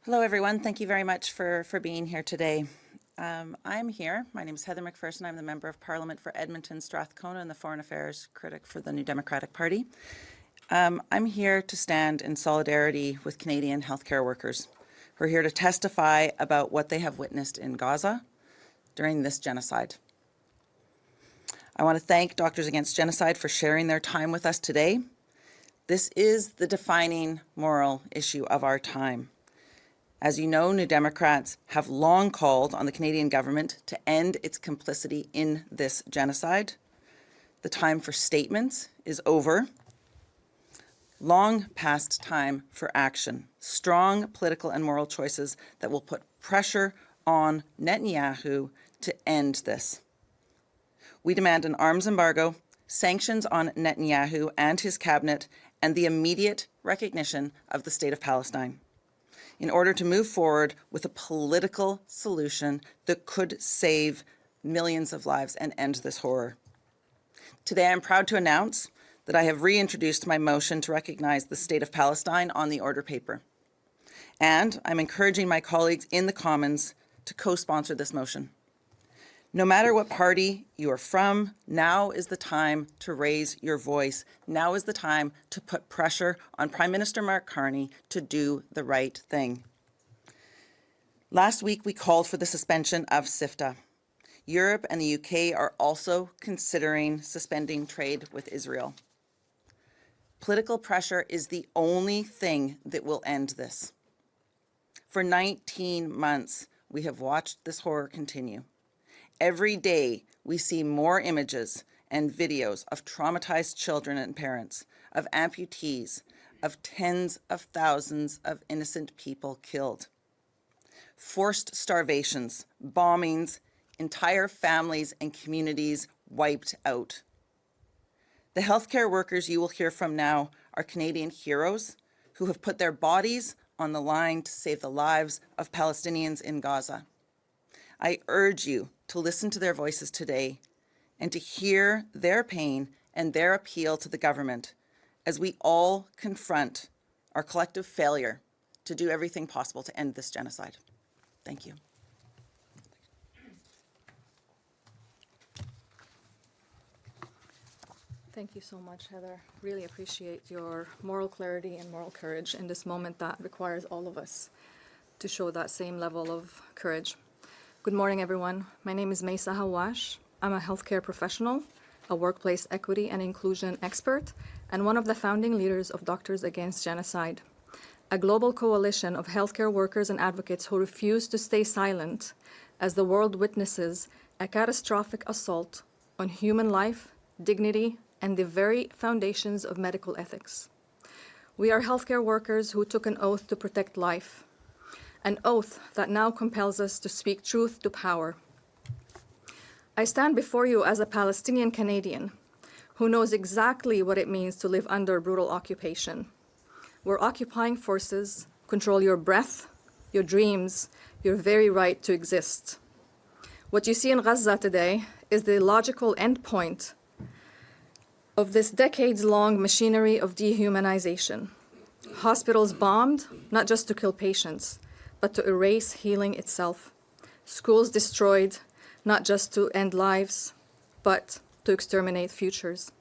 Hello, everyone. Thank you very much for being here today. I'm here. My name is Heather McPherson. I'm the Member of Parliament for Edmonton, Strathcona, and the Foreign Affairs Critic for the New Democratic Party. I'm here to stand in solidarity with Canadian healthcare workers who are here to testify about what they have witnessed in Gaza during this genocide. I want to thank Doctors Against Genocide for sharing their time with us today. This is the defining moral issue of our time. As you know, New Democrats have long called on the Canadian government to end its complicity in this genocide. The time for statements is over. Long past time for action. Strong political and moral choices that will put pressure on Netanyahu to end this. We demand an arms embargo, sanctions on Netanyahu and his cabinet, and the immediate recognition of the State of Palestine, in order to move forward with a political solution that could save millions of lives and end this horror. Today, I'm proud to announce that I have reintroduced my motion to recognize the State of Palestine on the order paper. And I'm encouraging my colleagues in the Commons to co-sponsor this motion. No matter what party you are from, now is the time to raise your voice. Now is the time to put pressure on Prime Minister Mark Carney to do the right thing. Last week, we called for the suspension of SIFTA. Europe and the UK are also considering suspending trade with Israel. Political pressure is the only thing that will end this. For 19 months, we have watched this horror continue. Every day, we see more images and videos of traumatized children and parents, of amputees, of tens of thousands of innocent people killed. Forced starvations, bombings, entire families and communities wiped out. The healthcare workers you will hear from now are Canadian heroes who have put their bodies on the line to save the lives of Palestinians in Gaza. I urge you to listen to their voices today and to hear their pain and their appeal to the government as we all confront our collective failure to do everything possible to end this genocide. Thank you. Thank you so much, Heather. Really appreciate your moral clarity and moral courage in this moment that requires all of us to show that same level of courage. Good morning, everyone. My name is Mesa Haw. I'm a healthcare professional, a workplace equity and inclusion expert, and one of the founding leaders of Doctors Against Genocide, a global coalition of healthcare workers and advocates who refuse to stay silent as the world witnesses a catastrophic assault on human life, dignity, and the very foundations of medical ethics. We are healthcare workers who took an oath to protect life, an oath that now compels us to speak truth to power. I stand before you as a Palestinian Canadian who knows exactly what it means to live under brutal occupation, where occupying forces control your breath, your dreams, your very right to exist. What you see in Gaza today is the logical endpoint of this decades-long machinery of dehumanization. Hospitals bombed, not just to kill patients, but to erase healing itself. Schools destroyed, not just to end lives, but to exterminate futures.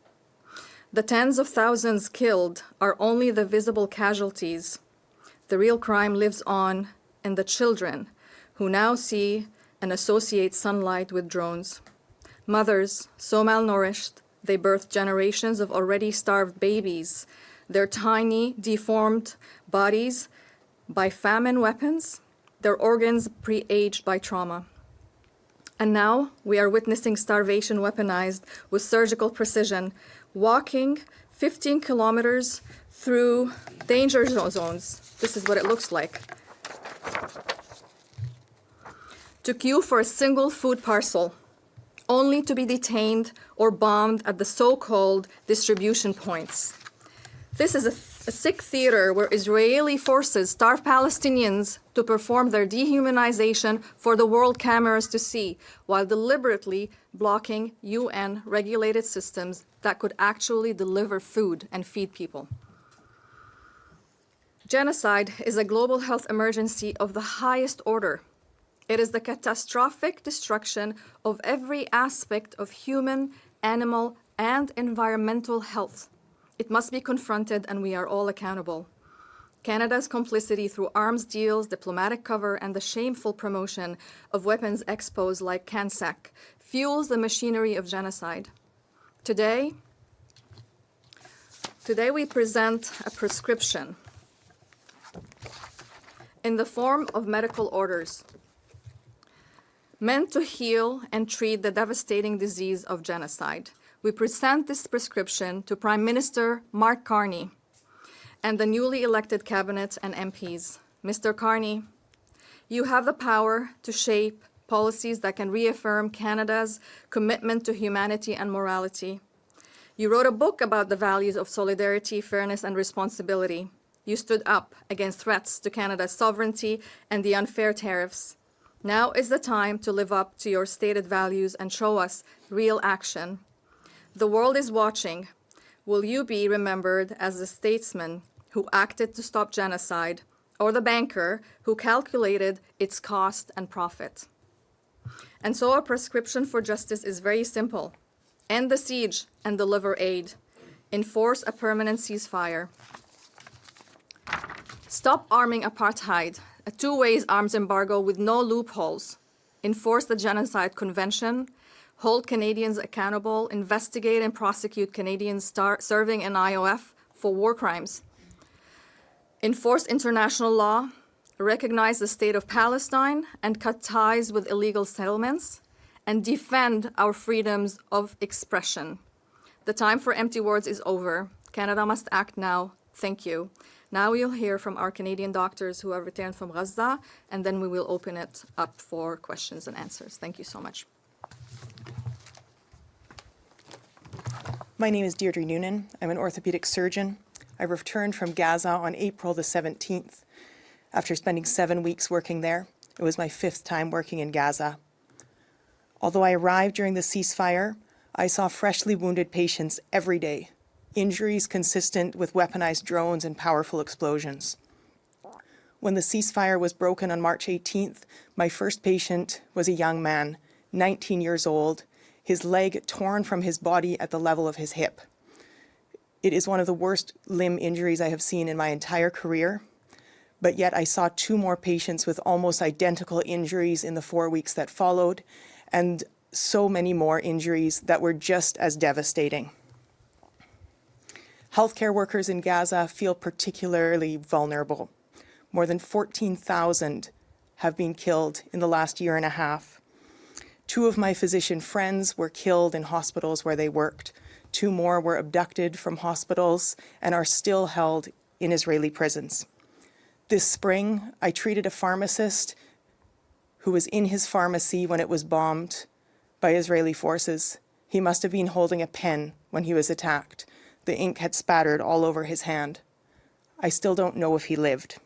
The tens of thousands killed are only the visible casualties. The real crime lives on in the children who now see and associate sunlight with drones. Mothers, so malnourished, they birthed generations of already starved babies, their tiny, deformed bodies by famine weapons, their organs pre-aged by trauma. And now we are witnessing starvation weaponized with surgical precision, walking 15 kilometers through danger zones. This is what it looks like. To queue for a single food parcel, only to be detained or bombed at the so-called distribution points. This is a sick theater where Israeli forces starve Palestinians to perform their dehumanization for the world cameras to see, while deliberately blocking UN-regulated systems that could actually deliver food and feed people. Genocide is a global health emergency of the highest order. It is the catastrophic destruction of every aspect of human, animal, and environmental health. It must be confronted, and we are all accountable. Canada's complicity through arms deals, diplomatic cover, and the shameful promotion of weapons expos like CANSEC fuels the machinery of genocide. Today we present a prescription in the form of medical orders meant to heal and treat the devastating disease of genocide. We present this prescription to Prime Minister Mark Carney and the newly elected cabinet and MPs. Mr. Carney, you have the power to shape policies that can reaffirm Canada's commitment to humanity and morality. You wrote a book about the values of solidarity, fairness, and responsibility. You stood up against threats to Canada's sovereignty and the unfair tariffs. Now is the time to live up to your stated values and show us real action. The world is watching. Will you be remembered as the statesman who acted to stop genocide, or the banker who calculated its cost and profit? And so our prescription for justice is very simple. End the siege and deliver aid. Enforce a permanent ceasefire. Stop arming apartheid, a two-way arms embargo with no loopholes. Enforce the Genocide Convention. Hold Canadians accountable. Investigate and prosecute Canadians serving in IOF for war crimes. Enforce international law. Recognize the state of Palestine and cut ties with illegal settlements. And defend our freedoms of expression. The time for empty words is over. Canada must act now. Thank you. Now you'll hear from our Canadian doctors who have returned from Gaza, and then we will open it up for questions and answers. Thank you so much. My name is Yael Nunan. I'm an orthopedic surgeon. I returned from Gaza on April the 17th. After spending 7 weeks working there, it was my 5th time working in Gaza. Although I arrived during the ceasefire, I saw freshly wounded patients every day, injuries consistent with weaponized drones and powerful explosions. When the ceasefire was broken on March 18th, my first patient was a young man, 19 years old, his leg torn from his body at the level of his hip. It is one of the worst limb injuries I have seen in my entire career, but yet I saw 2 more patients with almost identical injuries in the 4 weeks that followed, and so many more injuries that were just as devastating. Healthcare workers in Gaza feel particularly vulnerable. More than 14,000 have been killed in the last year and a half. 2 of my physician friends were killed in hospitals where they worked. 2 more were abducted from hospitals and are still held in Israeli prisons. This spring, I treated a pharmacist who was in his pharmacy when it was bombed by Israeli forces. He must have been holding a pen when he was attacked. The ink had spattered all over his hand. I still don't know if he lived.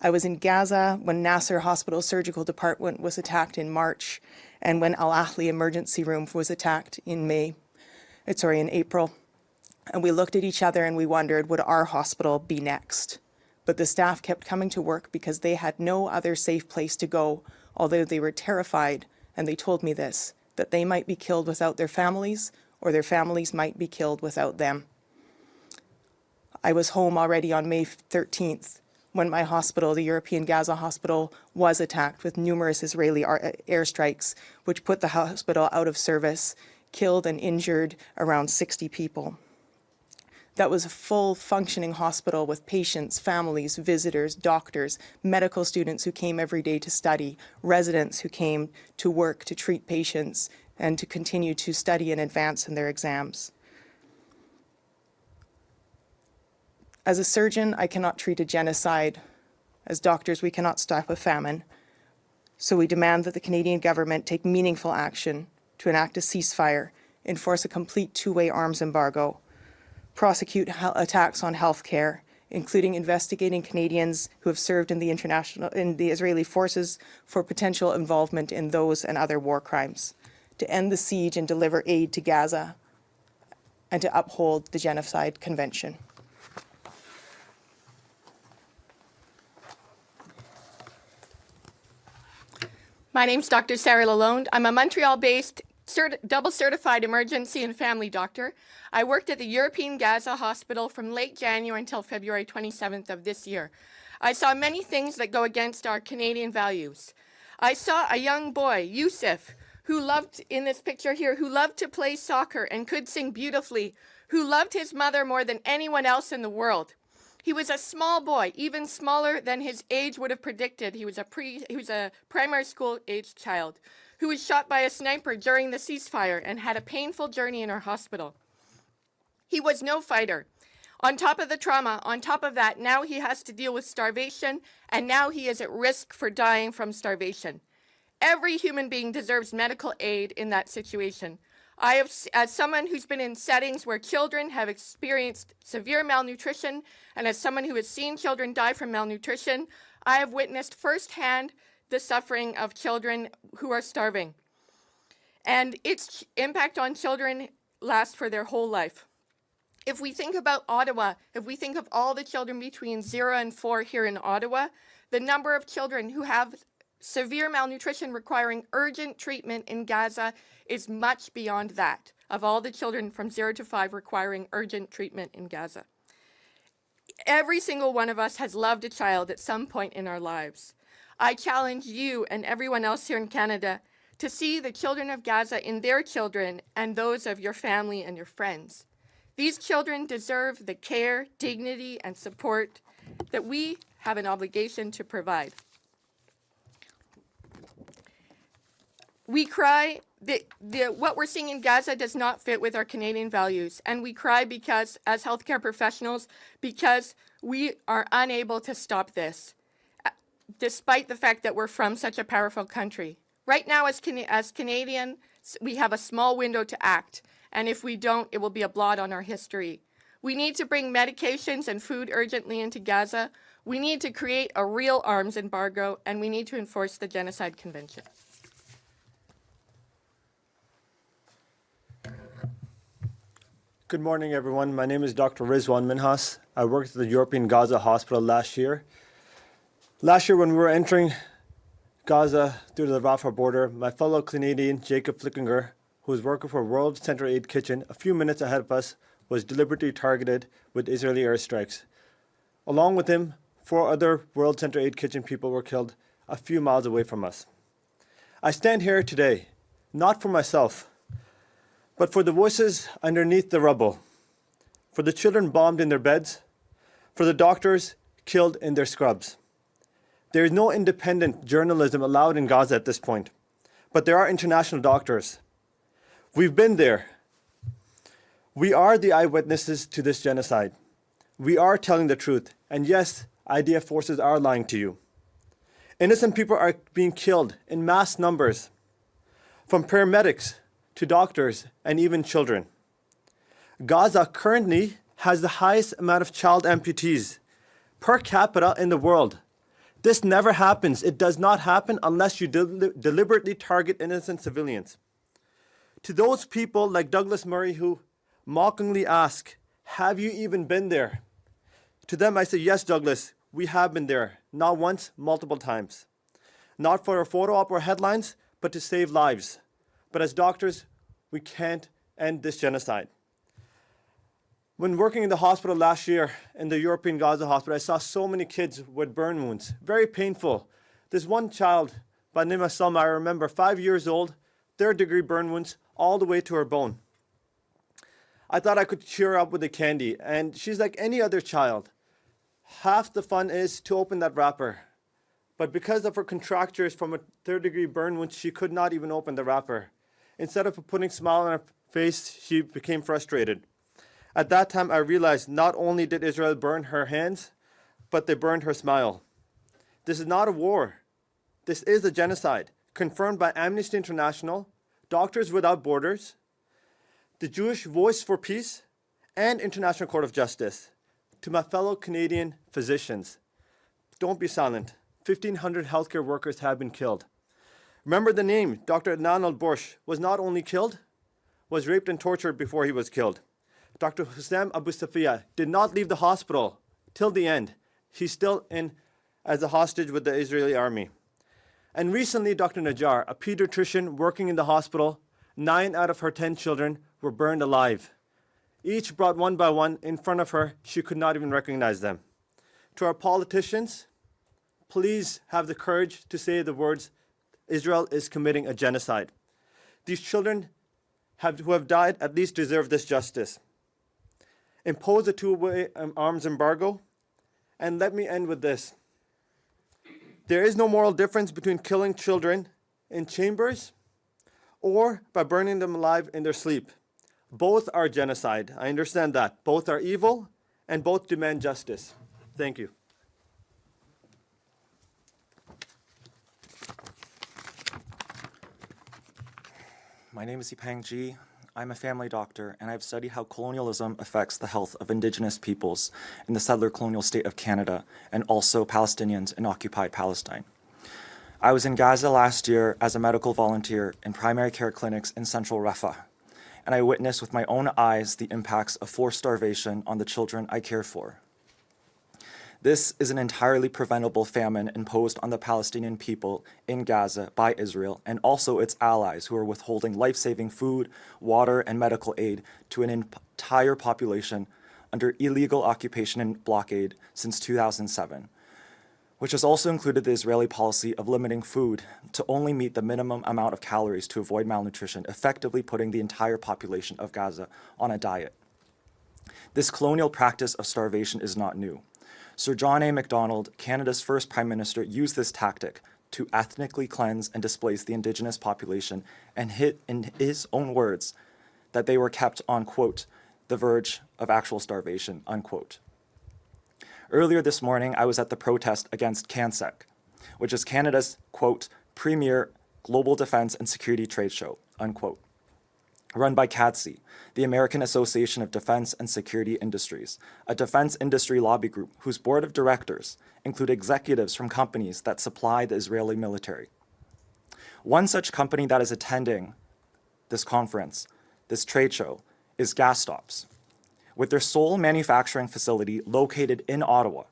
I was in Gaza when Nasser Hospital Surgical Department was attacked in March, and when Al Ahli Emergency Room was attacked in April. And we looked at each other and we wondered, would our hospital be next? But the staff kept coming to work because they had no other safe place to go, although they were terrified, and they told me this, that they might be killed without their families, or their families might be killed without them. I was home already on May 13th when my hospital, the European Gaza Hospital, was attacked with numerous Israeli airstrikes, which put the hospital out of service, killed and injured around 60 people. That was a full functioning hospital with patients, families, visitors, doctors, medical students who came every day to study, residents who came to work to treat patients and to continue to study and advance in their exams. As a surgeon, I cannot treat a genocide. As doctors, we cannot stop a famine. So we demand that the Canadian government take meaningful action to enact a ceasefire, enforce a complete 2-way arms embargo, prosecute attacks on healthcare, including investigating Canadians who have served in the Israeli forces for potential involvement in those and other war crimes, to end the siege and deliver aid to Gaza, and to uphold the Genocide Convention. My name's Dr. Sarah Lolon. I'm a Montreal-based double certified emergency and family doctor. I worked at the European Gaza Hospital from late January until February 27th of this year. I saw many things that go against our Canadian values. I saw a young boy, Yusuf, who loved, in this picture here, who loved to play soccer and could sing beautifully, who loved his mother more than anyone else in the world. He was a small boy, even smaller than his age would have predicted. He was a primary school aged child who was shot by a sniper during the ceasefire and had a painful journey in our hospital. He was no fighter. On top of the trauma, on top of that, now he has to deal with starvation, and now he is at risk for dying from starvation. Every human being deserves medical aid in that situation. As someone who's been in settings where children have experienced severe malnutrition, and as someone who has seen children die from malnutrition, I have witnessed firsthand the suffering of children who are starving. And its impact on children lasts for their whole life. If we think about Ottawa, if we think of all the children between 0 and 4 here in Ottawa, the number of children who have severe malnutrition requiring urgent treatment in Gaza is much beyond that of all the children from 0 to 5 requiring urgent treatment in Gaza. Every single one of us has loved a child at some point in our lives. I challenge you and everyone else here in Canada to see the children of Gaza in their children and those of your family and your friends. These children deserve the care, dignity, and support that we have an obligation to provide. We cry that what we're seeing in Gaza does not fit with our Canadian values, and we cry because, as healthcare professionals, because we are unable to stop this, despite the fact that we're from such a powerful country. Right now, as Canadians, we have a small window to act, and if we don't, it will be a blot on our history. We need to bring medications and food urgently into Gaza. We need to create a real arms embargo, and we need to enforce the Genocide Convention. Good morning, everyone. My name is Dr. Rizwan Minhas. I worked at the European Gaza Hospital last year. Last year, when we were entering Gaza through the Rafah border, my fellow Canadian, Jacob Flickinger, who was working for World Central Aid Kitchen a few minutes ahead of us, was deliberately targeted with Israeli airstrikes. Along with him, 4 other World Central Aid Kitchen people were killed a few miles away from us. I stand here today, not for myself, but for the voices underneath the rubble, for the children bombed in their beds, for the doctors killed in their scrubs. There is no independent journalism allowed in Gaza at this point, but there are international doctors. We've been there. We are the eyewitnesses to this genocide. We are telling the truth, and yes, IDF forces are lying to you. Innocent people are being killed in mass numbers, from paramedics to doctors and even children. Gaza currently has the highest amount of child amputees per capita in the world. This never happens. It does not happen unless you deliberately target innocent civilians. To those people like Douglas Murray who mockingly ask, have you even been there? To them I say, yes, Douglas, we have been there, not once, multiple times. Not for a photo op or headlines, but to save lives. But as doctors, we can't end this genocide. When working in the hospital last year, in the European Gaza hospital, I saw so many kids with burn wounds, very painful. There's one child by the name of Salma, I remember, 5 years old, 3rd-degree burn wounds all the way to her bone. I thought I could cheer her up with a candy, and she's like any other child. Half the fun is to open that wrapper. But because of her contractures from a 3rd-degree burn wound, she could not even open the wrapper. Instead of putting a smile on her face, she became frustrated. At that time, I realized not only did Israel burn her hands, but they burned her smile. This is not a war. This is a genocide, confirmed by Amnesty International, Doctors Without Borders, the Jewish Voice for Peace, and International Court of Justice. To my fellow Canadian physicians, don't be silent. 1,500 healthcare workers have been killed. Remember the name, Dr. Adnan al-Borsh was not only killed, was raped and tortured before he was killed. Dr. Hussam Abu Safiya did not leave the hospital till the end. He's still in as a hostage with the Israeli army. And recently, Dr. Najjar, a pediatrician working in the hospital, 9 out of her 10 children were burned alive. Each brought one by one in front of her. She could not even recognize them. To our politicians, please have the courage to say the words, Israel is committing a genocide. These children who have died at least deserve this justice. Impose a two-way arms embargo. And let me end with this. There is no moral difference between killing children in chambers or by burning them alive in their sleep. Both are genocide. I understand that. Both are evil and both demand justice. Thank you. My name is Epipang Gi. I'm a family doctor, and I've studied how colonialism affects the health of Indigenous peoples in the settler colonial state of Canada and also Palestinians in occupied Palestine. I was in Gaza last year as a medical volunteer in primary care clinics in central Rafah, and I witnessed with my own eyes the impacts of forced starvation on the children I care for. This is an entirely preventable famine imposed on the Palestinian people in Gaza by Israel and also its allies who are withholding life-saving food, water, and medical aid to an entire population under illegal occupation and blockade since 2007, which has also included the Israeli policy of limiting food to only meet the minimum amount of calories to avoid malnutrition, effectively putting the entire population of Gaza on a diet. This colonial practice of starvation is not new. Sir John A. Macdonald, Canada's first Prime Minister, used this tactic to ethnically cleanse and displace the Indigenous population and hit, in his own words, that they were kept on, quote, the verge of actual starvation, unquote. Earlier this morning, I was at the protest against CANSEC, which is Canada's, quote, premier global defense and security trade show, unquote, run by CADSI, the American Association of Defense and Security Industries, a defense industry lobby group whose board of directors include executives from companies that supply the Israeli military. One such company that is attending this conference, this trade show, is GasStops. With their sole manufacturing facility located in Ottawa,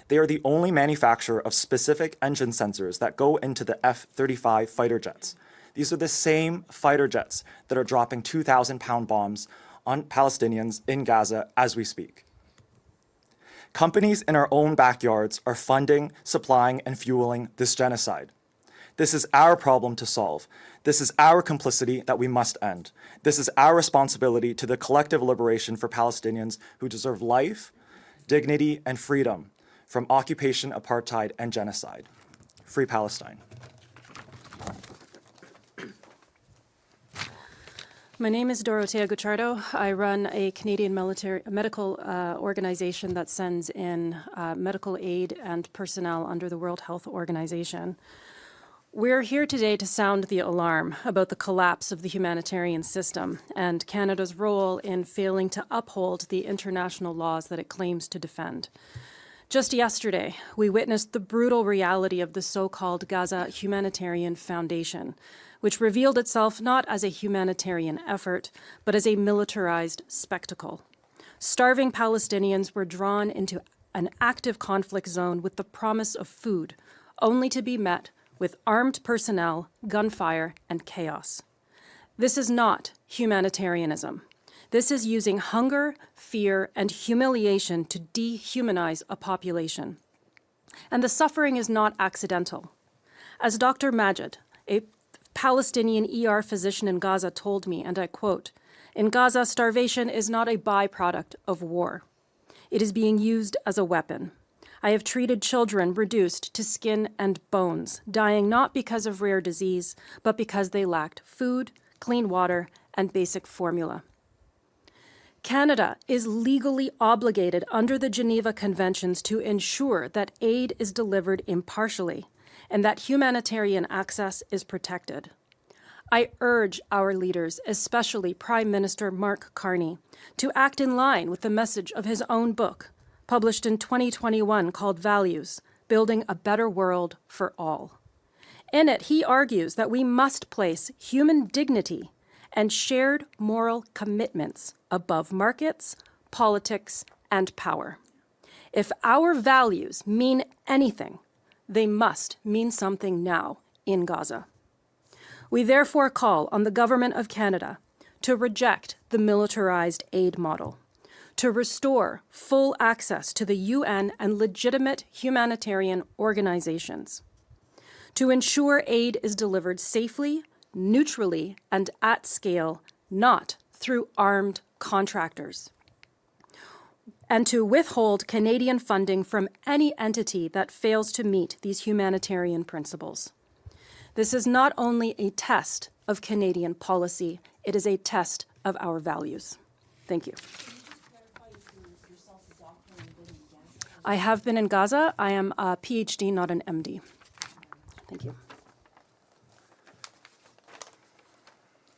they are the only manufacturer of specific engine sensors that go into the F-35 fighter jets. These are the same fighter jets that are dropping 2,000-pound bombs on Palestinians in Gaza as we speak. Companies in our own backyards are funding, supplying, and fueling this genocide. This is our problem to solve. This is our complicity that we must end. This is our responsibility to the collective liberation for Palestinians who deserve life, dignity, and freedom from occupation, apartheid, and genocide. Free Palestine. My name is Doro Tea Gutardo. I run a Canadian medical organization that sends in medical aid and personnel under the World Health Organization. We're here today to sound the alarm about the collapse of the humanitarian system and Canada's role in failing to uphold the international laws that it claims to defend. Just yesterday, we witnessed the brutal reality of the so-called Gaza Humanitarian Foundation, which revealed itself not as a humanitarian effort, but as a militarized spectacle. Starving Palestinians were drawn into an active conflict zone with the promise of food, only to be met with armed personnel, gunfire, and chaos. This is not humanitarianism. This is using hunger, fear, and humiliation to dehumanize a population. And the suffering is not accidental. As Dr. Majid, a Palestinian ER physician in Gaza told me, and I quote, "In Gaza, starvation is not a byproduct of war. It is being used as a weapon. I have treated children reduced to skin and bones, dying not because of rare disease, but because they lacked food, clean water, and basic formula." Canada is legally obligated under the Geneva Conventions to ensure that aid is delivered impartially and that humanitarian access is protected. I urge our leaders, especially Prime Minister Mark Carney, to act in line with the message of his own book, published in 2021 called Values, Building a Better World for All. In it, he argues that we must place human dignity and shared moral commitments above markets, politics, and power. If our values mean anything, they must mean something now in Gaza. We therefore call on the Government of Canada to reject the militarized aid model, to restore full access to the UN and legitimate humanitarian organizations, to ensure aid is delivered safely, neutrally, and at scale, not through armed contractors, and to withhold Canadian funding from any entity that fails to meet these humanitarian principles. This is not only a test of Canadian policy, it is a test of our values. Thank you. I have been in Gaza. I am a PhD, not an MD. Thank you.